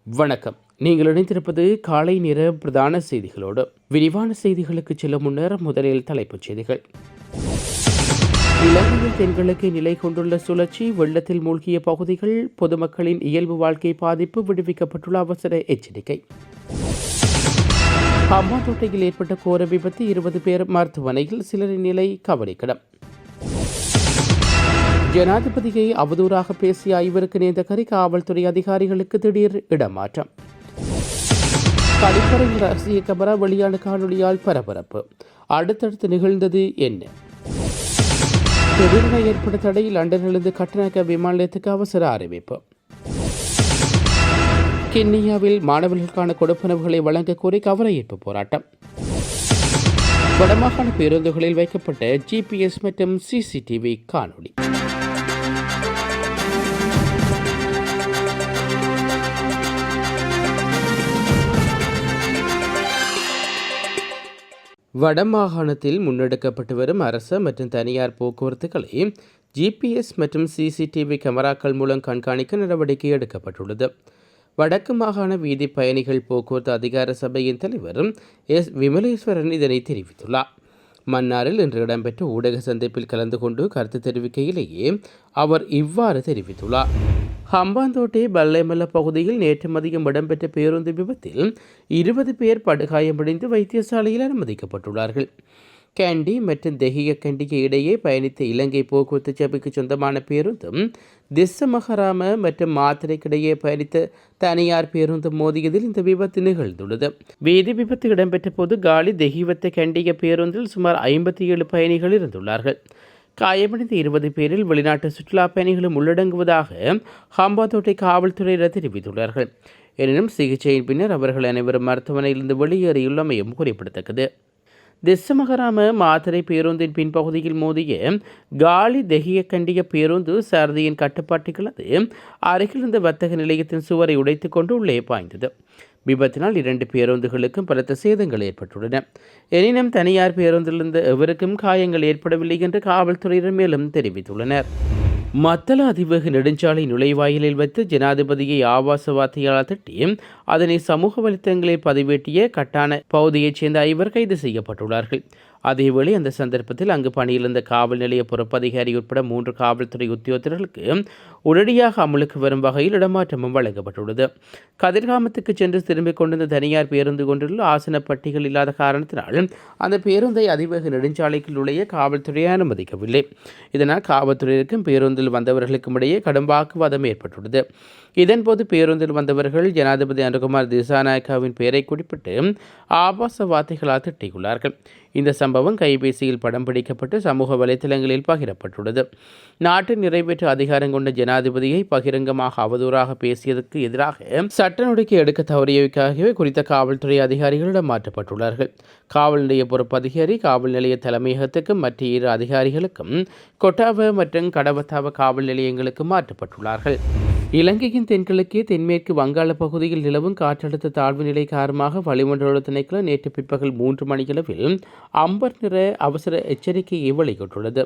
வணக்கம். நீங்கள் இணைந்திருப்பது காலை நேர பிரதான செய்திகளோடு. விரிவான செய்திகளுக்கு செல்லும் முன்னர் முதலில் தலைப்புச் செய்திகள். இலங்கையில் தென்கிழக்கே நிலை கொண்டுள்ள சுழற்சி, வெள்ளத்தில் மூழ்கிய பகுதிகள், பொதுமக்களின் இயல்பு வாழ்க்கை பாதிப்பு, விடுவிக்கப்பட்டுள்ள அவசர எச்சரிக்கை. ஹம்பாந்தோட்டையில் ஏற்பட்ட கோர விபத்து, 20 பேர் மருத்துவமனையில், சிலரின் நிலை கவலைக்கிடம். ஜனாதிபதியை அவதூறாக பேசிய ஐவருக்கு நேர்ந்த காவல்துறை அதிகாரிகளுக்கு திடீர் இடமாற்றம். கழிப்பறையில் ரகசிய கேமரா வெளியான காணொலியால் பரபரப்பு. அடுத்தடுத்து நிகழ்ந்தது என்ன? திடீரென ஏற்பட்ட தடை, லண்டனிலிருந்து கட்டணக்க விமான நிலையத்துக்கு அவசர அறிவிப்பு. கென்னியாவில் மாணவர்களுக்கான கொடுப்பனவுகளை வழங்க கோரி கவனஈர்ப்பு போராட்டம். வடமாகாண பேருந்துகளில் வைக்கப்பட்ட GPS மற்றும் CCTV காணொலி. வடமாகாணத்தில் முன்னெடுக்கப்பட்டு வரும் அரச மற்றும் தனியார் போக்குவரத்துகளை GPS மற்றும் CCTV கேமராக்கள் மூலம் கண்காணிக்க நடவடிக்கை எடுக்கப்பட்டுள்ளது. வடக்கு மாகாண வீதி பயணிகள் போக்குவரத்து அதிகார சபையின் தலைவர் விமலேஸ்வரன் இதனை தெரிவித்துள்ளார். மன்னாரில் இன்று இடம்பெற்ற ஊடக சந்திப்பில் கலந்து கொண்டு கருத்து தெரிவிக்கையிலேயே அவர் இவ்வாறு தெரிவித்துள்ளார். ஹம்பாந்தோட்டை பல்லேமல்ல பகுதியில் நேற்று மதியம் இடம்பெற்ற பேருந்து விபத்தில் 20 பேர் படுகாயமடைந்து வைத்தியசாலையில் அனுமதிக்கப்பட்டுள்ளார்கள். கேண்டி மற்றும் தெஹிய கண்டிக்கு இடையே பயணித்த இலங்கை போக்குவரத்து சபைக்கு சொந்தமான பேருந்தும் திஸ்ஸமஹராம மற்றும் மாத்திரைக்கிடையே பயணித்த தனியார் பேருந்தும் மோதியதில் இந்த விபத்து நிகழ்ந்துள்ளது. வீதி விபத்து இடம்பெற்ற போது காலி தெஹிவத்த கண்டிய பேருந்தில் சுமார் 57 பயணிகள் இருந்துள்ளார்கள். காயமடைந்த 20 பேரில் வெளிநாட்டு சுற்றுலா பயணிகளும் உள்ளடங்குவதாக ஹம்பாந்தோட்டை காவல்துறையினர் தெரிவித்துள்ளார்கள். எனினும் சிகிச்சையின் பின்னர் அவர்கள் அனைவரும் மருத்துவமனையிலிருந்து வெளியேறியுள்ளமையும் குறிப்பிடத்தக்கது. திஸ்ஸமஹராம மாத்திரை பேருந்தின் பின்பகுதியில் மோதிய காலி தெஹிய கண்டிய பேருந்து சாரதியின் கட்டுப்பாட்டுகளது அருகிலிருந்த வர்த்தக நிலையத்தின் சுவரை உடைத்துக் கொண்டு உள்ளே பாய்ந்தது. விபத்தினால் 2 பேருந்துகளுக்கும் பலத்த சேதங்கள் ஏற்பட்டுள்ளன. எனினும் தனியார் பேருந்திலிருந்து எவருக்கும் காயங்கள் ஏற்படவில்லை என்று காவல்துறையினர் மேலும் தெரிவித்துள்ளனர். மத்தள அதிவேக நெடுஞ்சாலை நுழைவாயிலில் வைத்து ஜனாதிபதியை ஆபாச வார்த்தையால் திட்டி அதனை சமூக வலைத்தளங்களில் பதிவேற்றிய கட்டான பகுதியைச் சேர்ந்த 5 கைது செய்யப்பட்டுள்ளார்கள். அதேவேளை அந்த சந்தர்ப்பத்தில் அங்கு பணியிலிருந்த காவல் நிலைய பொறுப்பதிகாரி உட்பட 3 காவல்துறை உத்தியோகத்தர்களுக்கு உடனடியாக அமலுக்கு வரும் வகையில் இடமாற்றமும் வழங்கப்பட்டுள்ளது. கதிர்காமத்துக்கு சென்று திரும்பிக் கொண்டிருந்த தனியார் பேருந்து கொண்டுள்ள ஆசன பட்டிகள் இல்லாத காரணத்தினால் அந்த பேருந்தை அதிவேக நெடுஞ்சாலைக்கு நுழைய காவல்துறை அனுமதிக்கவில்லை. இதனால் காவல்துறையினருக்கும் பேருந்தில் வந்தவர்களுக்கும் இடையே கடும் வாக்குவாதம் ஏற்பட்டுள்ளது. இதன்போது பேருந்தில் வந்தவர்கள் ஜனாதிபதி அனுகுமார் திசாநாயக்காவின் பெயரை குறிப்பிட்டு ஆபாச வார்த்தைகளால் திட்டியுள்ளார்கள். இந்த சம்பவம் கைபேசியில் படம் பிடிக்கப்பட்டு சமூக வலைத்தளங்களில் பகிரப்பட்டுள்ளது. நாட்டின் நிறைவேற்று அதிகாரம் கொண்ட ஜனாதிபதியை பகிரங்கமாக அவதூறாக பேசியதற்கு எதிராக சட்ட நடவடிக்கை எடுக்க தவறியவைக்காகவே குறித்த காவல்துறை அதிகாரிகளிடம் மாற்றப்பட்டுள்ளார்கள். காவல் நிலைய பொறுப்பு அதிகாரி காவல் நிலைய தலைமையகத்துக்கும் மற்ற 2 அதிகாரிகளுக்கும் கொட்டாவ மற்றும் கடவத்தாவ காவல் நிலையங்களுக்கு மாற்றப்பட்டுள்ளார்கள். இலங்கையின் தென்கிழக்கே தென்மேற்கு வங்காள பகுதியில் நிலவும் காற்றழுத்த தாழ்வு நிலை காரணமாக வளிமண்டல திணைக்களம் நேற்று பிற்பகல் 3 மணியளவில் அம்பர் நிற அவசர எச்சரிக்கையை வெளியிட்டுள்ளது.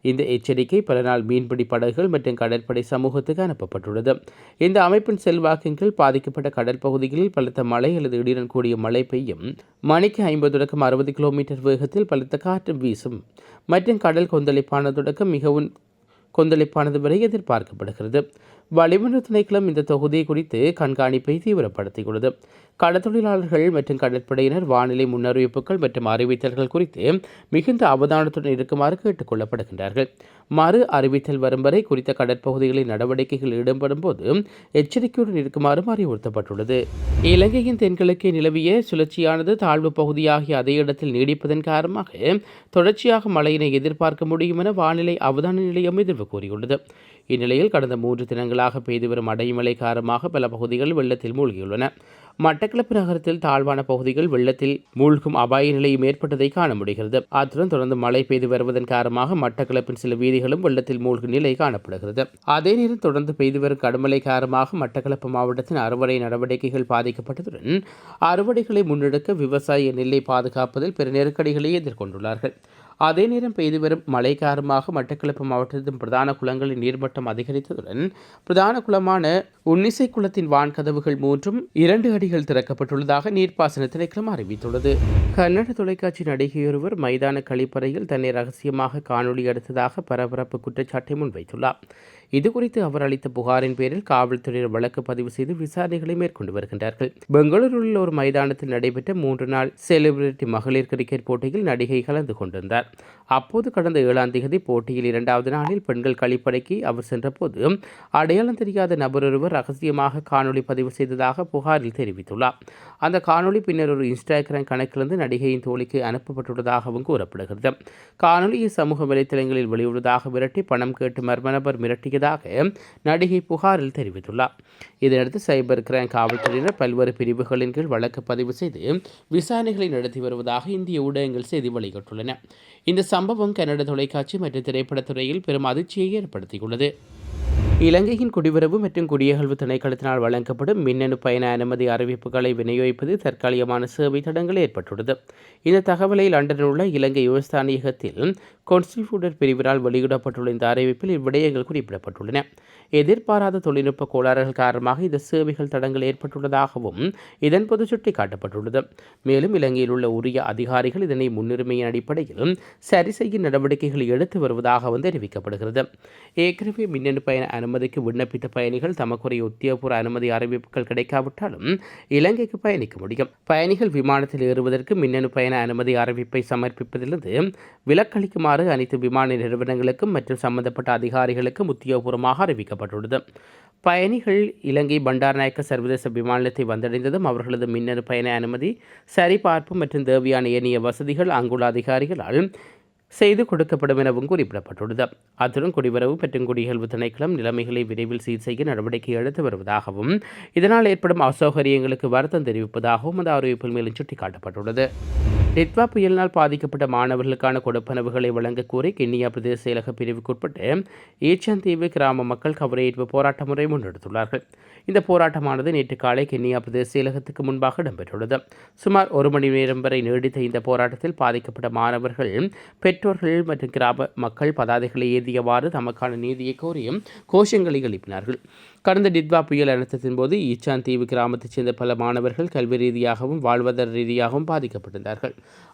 இந்த எச்சரிக்கை பல நாள் மீன்பிடி படகுகள் மற்றும் கடற்படை சமூகத்துக்கு அனுப்பப்பட்டுள்ளது. இந்த அமைப்பின் செல்வாக்கின் கீழ் பாதிக்கப்பட்ட கடல் பகுதிகளில் பலத்த மழை அல்லது இடியுடன் கூடிய மழை பெய்யும், மணிக்கு 50 தொடக்கம் 60 கிலோமீட்டர் வேகத்தில் பலத்த காற்று வீசும் மற்றும் கடல் கொந்தளிப்பான தொடக்கம் மிகவும் கொந்தளிப்பானது வரை எதிர்பார்க்கப்படுகிறது. வளிமண்டல திணைக்களம் இந்த தொகுதியை குறித்து கண்காணிப்பை தீவிரப்படுத்தியுள்ளது. கடற்தொழிலாளர்கள் மற்றும் கடற்படையினர் வானிலை முன்னறிவிப்புகள் மற்றும் அறிவித்தல்கள் குறித்து மிகுந்த அவதானத்துடன் இருக்குமாறு கேட்டுக் கொள்ளப்படுகின்றார்கள். மறு அறிவித்தல் வரும் வரை குறித்த கடற்பகுதிகளின் நடவடிக்கைகள் ஈடுபடும் போது எச்சரிக்கையுடன் இருக்குமாறும் அறிவுறுத்தப்பட்டுள்ளது. இலங்கையின் தென்கிழக்கே நிலவிய சுழற்சியானது தாழ்வு பகுதியாகிய அதே இடத்தில் நீடிப்பதன் காரணமாக தொடர்ச்சியாக மழையினை எதிர்பார்க்க முடியும் என வானிலை அவதான நிலையம் எதிர்வு கூறியுள்ளது. இந்நிலையில் கடந்த 3 தினங்களாக பெய்து வரும் அடைமழை காரணமாக பல பகுதிகள் வெள்ளத்தில் மூழ்கியுள்ளன. மட்டக்களப்பு நகரத்தில் தாழ்வான பகுதிகள் வெள்ளத்தில் மூழ்கும் அபாய நிலையும் ஏற்பட்டதை காண முடிகிறது. அத்துடன் தொடர்ந்து மழை பெய்து வருவதன் காரணமாக மட்டக்களப்பின் சில வீதிகளும் வெள்ளத்தில் மூழ்கும் நிலை காணப்படுகிறது. அதே நேரம் தொடர்ந்து பெய்து வரும் கடுமழை காரணமாக மட்டக்களப்பு மாவட்டத்தின் அறுவடை நடவடிக்கைகள் பாதிக்கப்பட்டதுடன் அறுவடைகளை முன்னெடுக்க விவசாய நெல்லை பாதுகாப்பதில் பெரு நெருக்கடிகளை எதிர்கொண்டுள்ளார்கள். அதே நேரம் பெய்து வரும் மழை காரணமாக மட்டக்களப்பு மாவட்டத்தின் பிரதான குளங்களின் நீர்மட்டம் அதிகரித்ததுடன் பிரதான குளமான உன்னிசை குளத்தின் வான்கதவுகள் 2 அடிகள் திறக்கப்பட்டுள்ளதாக நீர்ப்பாசன திணைக்களம் அறிவித்துள்ளது. கன்னட தொலைக்காட்சி நடிகையொருவர் மைதான கழிப்பறையில் தன்னை ரகசியமாக காணொலி எடுத்ததாக பரபரப்பு குற்றச்சாட்டை முன்வைத்துள்ளார். இதுகுறித்து அவர் அளித்த புகாரின் பேரில் காவல்துறையினர் வழக்கு பதிவு செய்து விசாரணைகளை மேற்கொண்டு வருகின்றார்கள். பெங்களூரில் உள்ள ஒரு மைதானத்தில் நடைபெற்ற 3 நாள் செலிபிரிட்டி மகளிர் கிரிக்கெட் போட்டியில் நடிகை கலந்து கொண்டிருந்தார். அப்போது கடந்த 7ஆம் தேதி போட்டியில் 2வது நாளில் பெண்கள் கழிப்பறைக்கு அவர் சென்றபோது அடையாளம் தெரியாத நபர் ஒருவர் ரகசியமாக காணொலி பதிவு செய்ததாக புகாரில் தெரிவித்துள்ளார். அந்த காணொலி பின்னர் ஒரு இன்ஸ்டாகிராம் கணக்கிலிருந்து நடிகையின் தோழிக்கு அனுப்பப்பட்டுள்ளதாகவும் கூறப்படுகிறது. காணொலியை சமூக வலைத்தளங்களில் வெளியிடுவதாக மிரட்டி பணம் கேட்டு மர்ம நபர் மிரட்டியதாக நடிகை புகாரில் தெரிவித்துள்ளார். இதனடுத்து சைபர் கிரைம் காவல்துறையினர் பல்வேறு பிரிவுகளின் கீழ் வழக்கு பதிவு செய்து விசாரணைகளை நடத்தி வருவதாக இந்திய ஊடகங்கள் செய்தி வெளியிட்டுள்ளன. இந்த சம்பவம் கன்னட தொலைக்காட்சி மற்றும் திரைப்படத்துறையில் பெரும் அதிர்ச்சியை ஏற்படுத்தியுள்ளது. இலங்கையின் குடிவரவு மற்றும் குடியகழ்வு திணைக்களத்தினால் வழங்கப்படும் மின்னணு பயண அனுமதி அறிவிப்புகளை விநியோகிப்பது தற்காலிகமான சேவை தடங்கள் ஏற்பட்டுள்ளது. இந்த தகவலை லண்டனில் உள்ள இலங்கை யுவஸ்தானியகத்தில் கொன்ஸ்டிடியூட்டர் பிரிவினால் வெளியிடப்பட்டுள்ள இந்த அறிவிப்பில் இவ்விடயங்கள் குறிப்பிடப்பட்டுள்ளன. எதிர்பாராத தொழில்நுட்ப கோளாறுகள் காரணமாக இந்த சேவைகள் தடங்கள் ஏற்பட்டுள்ளதாகவும் இதன்போது சுட்டிக்காட்டப்பட்டுள்ளது. மேலும் இலங்கையில் உள்ள உரிய அதிகாரிகள் இதனை முன்னுரிமையின் அடிப்படையில் சரி செய்யும் நடவடிக்கைகளை எடுத்து வருவதாகவும் தெரிவிக்கப்படுகிறது. ஏற்கனவே மின்னணு பயண அனுமதிக்கு விண்ணப்பித்த பயணிகள் தமக்குரிய உத்தியோகபூர்வ அனுமதி அறிவிப்புகள் கிடைக்காவிட்டாலும் இலங்கைக்கு பயணிக்க முடியும். பயணிகள் விமானத்தில் ஏறுவதற்கு மின்னணு பயண அனுமதி அறிவிப்பை சமர்ப்பிப்பதிலிருந்து விலக்களிக்குமாறு அனைத்து விமான நிறுவனங்களுக்கும் மற்றும் சம்பந்தப்பட்ட அதிகாரிகளுக்கும் உத்தியோகபூர்வமாக அறிவிக்கப்பட்டுள்ளது. பயணிகள் இலங்கை பண்டாரநாயக்க சர்வதேச விமான நிலையத்தை வந்தடைந்ததும் அவர்களது மின்னணு பயண அனுமதி சரிபார்ப்பு மற்றும் தேவையான ஏனைய வசதிகள் அங்குள்ள அதிகாரிகளால் செய்து கொடுக்கப்படும் எனவும் குறிப்பிடப்பட்டுள்ளது. அத்துடன் குடிவரவு மற்றும் குடியகழ்வு திணைக்களம் நிலைமைகளை விரைவில் சீர் செய்ய நடவடிக்கை எடுத்து வருவதாகவும் இதனால் ஏற்படும் அசௌகரியங்களுக்கு வருத்தம் தெரிவிப்பதாகவும் அந்த அறிவிப்பில் மேலும் சுட்டிக்காட்டப்பட்டுள்ளது. டிட்வா புயலினால் பாதிக்கப்பட்ட மாணவர்களுக்கான கொடுப்பனவுகளை வழங்க கோரி கிண்ணியா பிரதேச செயலக பிரிவுக்குட்பட்டு ஈச்சந்தீவு கிராம மக்கள் கவரேற்பு போராட்ட முறை முன்னெடுத்துள்ளார்கள். இந்த போராட்டமானது நேற்று காலை கிண்ணியா பிரதேச செயலகத்துக்கு முன்பாக இடம்பெற்றுள்ளது. சுமார் 1 மணி நேரம் வரை நீடித்த இந்த போராட்டத்தில் பாதிக்கப்பட்ட மாணவர்கள், பெற்றோர்கள் மற்றும் கிராம மக்கள் பதாதைகளை ஏந்தியவாறு தமக்கான நீதியை கோரியும் கோஷங்களை எழுப்பினார்கள். கடந்த டிட்வா புயல் அனர்த்தத்தின் போது ஈச்சாந்தீவு கிராமத்தைச் சேர்ந்த பல மாணவர்கள் கல்வி ரீதியாகவும் வாழ்வாதார ரீதியாகவும் பாதிக்கப்பட்டிருந்தார்கள்.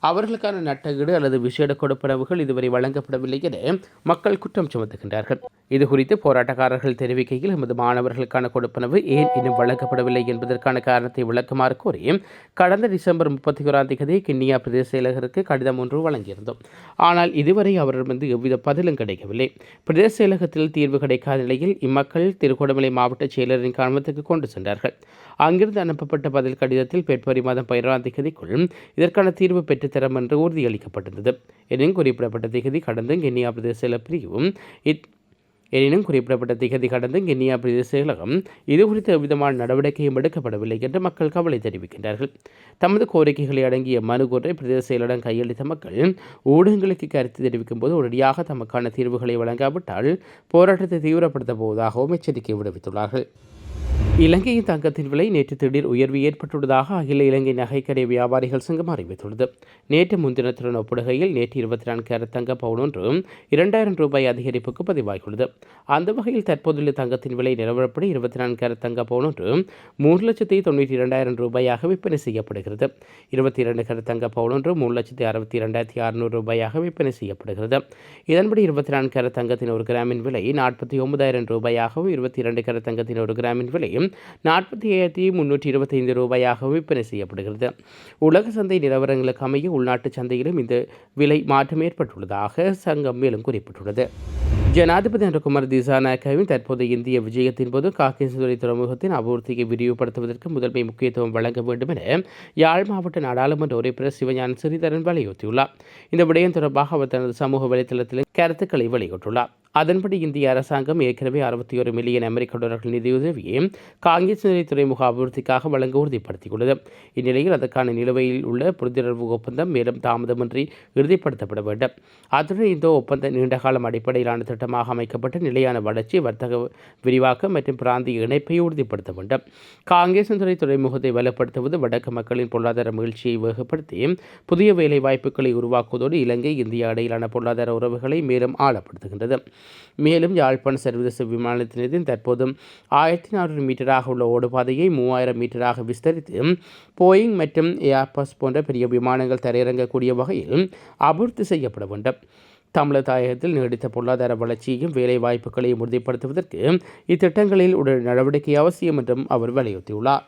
அவர்களுக்கான நட்டகீடு அல்லது விசேட கொடுப்பனவுகள் இதுவரை வழங்கப்படவில்லை என மக்கள் குற்றம் சுமத்துகின்றார்கள். இதுகுறித்து போராட்டக்காரர்கள் தெரிவிக்கையில், எமது மாணவர்களுக்கான கொடுப்பனவு ஏன் இன்னும் வழங்கப்படவில்லை என்பதற்கான காரணத்தை விளக்குமாறு கோரி கடந்த டிசம்பர் 31ஆம் தேதி கிண்ணியா பிரதேச செயலகருக்கு கடிதம் ஒன்று வழங்கியிருந்தோம். ஆனால் இதுவரை அவரிடமிருந்து எவ்வித பதிலும் கிடைக்கவில்லை. பிரதேச செயலகத்தில் தீர்வு கிடைக்காத நிலையில் இம்மக்கள் திருகோணமலை மாவட்ட செயலரின் கவனத்துக்கு கொண்டு சென்றார்கள். அங்கிருந்து அனுப்பப்பட்ட பதில் கடிதத்தில் பிப்ரவரி மாதம் 12ஆம் தேதிக்குள் இதற்கான தீர்வு பெற்றுத்தரும் என்று உறுதியளிக்கப்பட்டிருந்தது. எனினும் குறிப்பிடப்பட்ட திகதி கடந்து கிண்ணியா பிரதேச செயலர் பிரிவும் கிண்ணியா பிரதேச செயலகம் இதுகுறித்து எவ்விதமான நடவடிக்கையும் எடுக்கப்படவில்லை என்று மக்கள் கவலை தெரிவிக்கின்றார்கள். தமது கோரிக்கைகளை அடங்கிய மனு ஒன்றை பிரதேச செயலரிடம் கையளித்த மக்கள் ஊடகங்களுக்கு கருத்து தெரிவிக்கும் போது உடனடியாக தமக்கான தீர்வுகளை வழங்காவிட்டால் போராட்டத்தை தீவிரப்படுத்தப் போவதாகவும் எச்சரிக்கை விடுவித்துள்ளார்கள். இலங்கையின் தங்கத்தின் விலை நேற்று திடீர் உயர்வு ஏற்பட்டுள்ளதாக அகில இலங்கை நகைக்கடை வியாபாரிகள் சங்கம் அறிவித்துள்ளது. நேற்று முன்தினத்துடன் ஒப்பிடுகையில் நேற்று 24 கேரட் தங்க பவுன் ஒன்று 2000 ரூபாய் அதிகரிப்புக்கு பதிவாகியுள்ளது. அந்த வகையில் தற்போதுள்ள தங்கத்தின் விலை நிலவரப்படி 24 கேரட் தங்க பவுன் ஒன்று 3,92,200 ரூபாயாக விற்பனை செய்யப்படுகிறது. 22 கேரட் தங்க பவுன் ஒன்று 3,62,600 ரூபாயாக விற்பனை செய்யப்படுகிறது. இதன்படி 24 கேரட் தங்கத்தின் 1 கிராமின் விலை 49,000 ரூபாயாகவும் 22 கேரட் தங்கத்தின் 1 கிராமின் விலையும் 47,325 ரூபாயாக விற்பனை செய்யப்படுகிறது. உலக சந்தை நிலவரங்களுக்கு அமைய உள்நாட்டு சந்தையிலும் இந்த விலை மாற்றம் ஏற்பட்டுள்ளதாக சங்கம் மேலும் குறிப்பிட்டுள்ளது. ஜனாதிபதி அனுகுமார் திசாநாயக்கவின் தற்போது இந்திய விஜயத்தின் போது காக்கேசுவரி துறைமுகத்தின் அபிவிருத்தியை விரிவுபடுத்துவதற்கு முதன்மை முக்கியத்துவம் வழங்க வேண்டும் என யாழ் மாவட்ட நாடாளுமன்ற உறுப்பினர் சிவஞான ஸ்ரீதரன் வலியுறுத்தியுள்ளார். இந்த விடயம் தொடர்பாக அவர் தனது சமூக வலைதளத்தில் கருத்துக்களை வெளியிட்டுள்ளார். அதன்படி இந்திய அரசாங்கம் ஏற்கனவே 61 மில்லியன் அமெரிக்க டாலர்கள் நிதியுதவியை காங்கிரஸ் நிலை துறைமுக அபிவிருத்திக்காக வழங்க உறுதிப்படுத்தியுள்ளது. இந்நிலையில் அதற்கான நிலுவையில் உள்ள புரிந்துணர்வு ஒப்பந்தம் மேலும் தாமதமின்றி இறுதிப்படுத்தப்பட வேண்டும். அத்துடன் இந்த ஒப்பந்தம் நீண்டகாலம் அடிப்படையிலான திட்டமாக அமைக்கப்பட்ட நிலையான வளர்ச்சி, வர்த்தக விரிவாக்கம் மற்றும் பிராந்திய இணைப்பை உறுதிப்படுத்த வேண்டும். காங்கிரஸ் துறை துறைமுகத்தை வலுப்படுத்துவது வடக்கு மக்களின் பொருளாதார மகிழ்ச்சியை வேகப்படுத்தி புதிய வேலை வாய்ப்புகளை உருவாக்குவதோடு இலங்கை இந்தியா இடையிலான பொருளாதார உறவுகளை மேலும் ஆழப்படுத்துகின்றது. மேலும் யாழ்ப்பாண சர்வதேச விமான நிலையத்தின் தற்போது 1400 மீட்டராக உள்ள ஓடுபாதையை 3000 மீட்டராக விஸ்தரித்து போயிங் மற்றும் ஏர்பஸ் போன்ற பெரிய விமானங்கள் தரையிறங்கக்கூடிய வகையில் அபிவிருத்தி செய்யப்பட வேண்டும். தமிழக தாயகத்தில் நீடித்த பொருளாதார வளர்ச்சியையும் வேலை வாய்ப்புகளையும் உறுதிப்படுத்துவதற்கு இத்திட்டங்களில் உடல் நடவடிக்கை அவசியம் என்றும் அவர் வலியுறுத்தியுள்ளார்.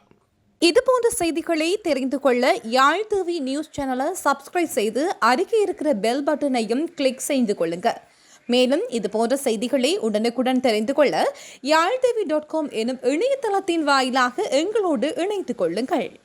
இதுபோன்ற செய்திகளை தெரிந்து கொள்ள யாழ் டிவி நியூஸ் சேனலை சப்ஸ்கிரைப் செய்து அருகே இருக்கிற பெல் பட்டனையும் கிளிக் செய்து கொள்ளுங்க. மேலும் இதுபோன்ற செய்திகளை உடனுக்குடன் தெரிந்து கொள்ள யாழ்டிவி.com எனும் இணையதளத்தின் வாயிலாக எங்களோடு இணைத்துக் கொள்ளுங்கள்.